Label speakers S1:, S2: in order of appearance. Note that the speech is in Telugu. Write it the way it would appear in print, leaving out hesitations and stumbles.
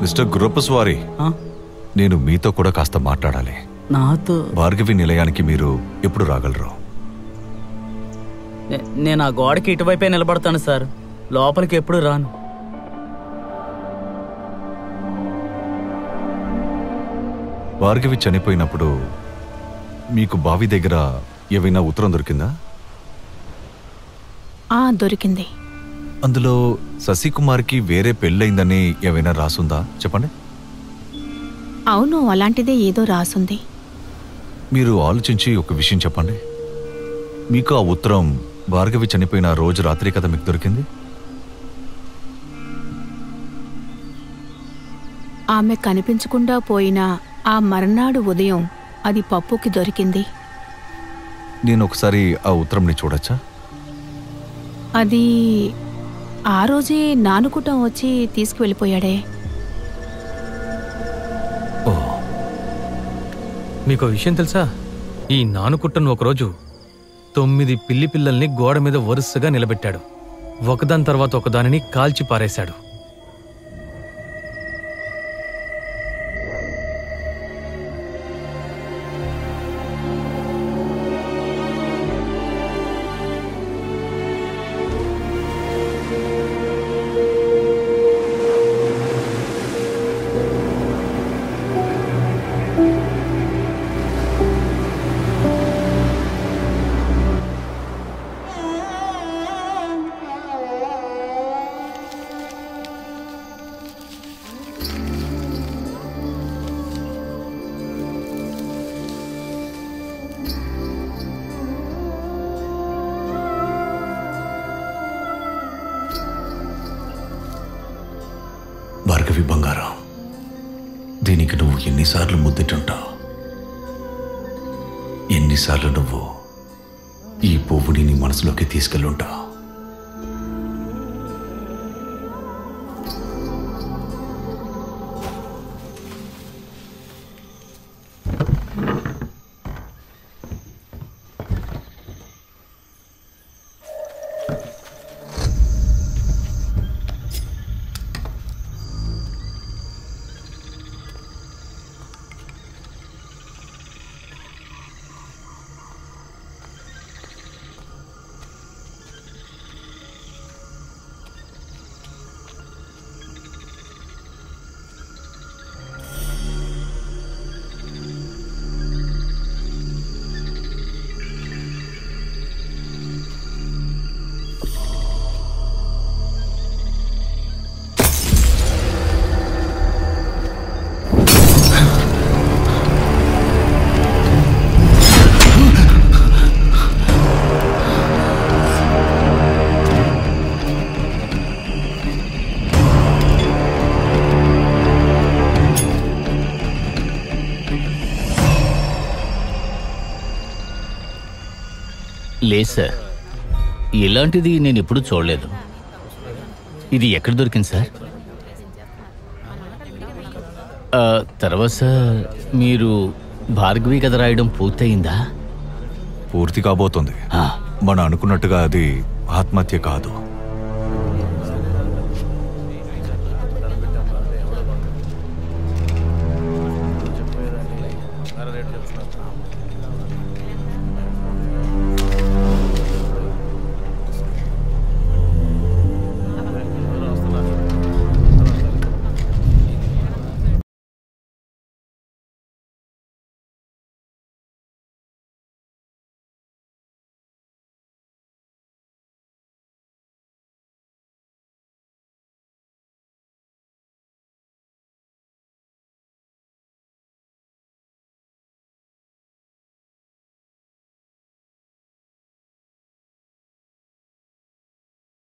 S1: మిస్టర్ గుర్రప్పస్వారి, నేను మీతో కూడా కాస్త మాట్లాడాలి.
S2: నాతో?
S1: భార్గవి నిలయానికి మీరు ఎప్పుడు రాగలరు?
S2: నేను ఆ గోడకి ఇటువైపే నిలబడతాను సార్, లోపలికి ఎప్పుడు రాను.
S1: భార్గవి చనిపోయినప్పుడు మీకు బావి దగ్గర ఏవైనా ఉత్తరం దొరికిందా?
S3: దొరికింది.
S1: అందులో శశికుమార్కి వేరే పెళ్ళయిందని ఏవైనా రాసుందా? చెప్పండి.
S3: అవును, అలాంటిదే ఏదో రాసుంది.
S1: మీరు ఆలోచించి ఒక విషయం చెప్పండి. మీకు ఆ ఉత్తరం భార్గవి చనిపోయిన రోజు రాత్రి కదా మీకు దొరికింది?
S3: ఆమె కనిపించకుండా పోయిన ఆ మర్నాడు ఉదయం అది పప్పుకి దొరికింది.
S1: నేను ఒకసారి ఆ ఉత్తరంని చూడొచ్చా?
S3: అది ఆ రోజే నానుకుటం వచ్చి తీసుకువెళ్ళిపోయాడే.
S4: మీకు విషయం తెలుసా? ఈ నానుకుట్టను ఒకరోజు 9 పిల్లి పిల్లల్ని గోడ మీద వరుసగా నిలబెట్టాడు. ఒకదాని తర్వాత ఒకదానిని కాల్చి పారేశాడు.
S1: భార్గవి బంగారం, దీనికి నువ్వు ఎన్నిసార్లు ముద్దెట్టుంటావు? ఎన్నిసార్లు నువ్వు ఈ పువ్వుని నీ మనసులోకి తీసుకెళ్ళుంటావు?
S5: లేదు సార్, ఇలాంటిది నేను ఎప్పుడూ చూడలేదు. ఇది ఎక్కడ దొరికింది సార్? తర్వాత సార్, మీరు భార్గవి కథ రాయడం పూర్తయిందా?
S1: పూర్తి కాబోతుంది. మనం అనుకున్నట్టుగా అది ఆత్మహత్య కాదు.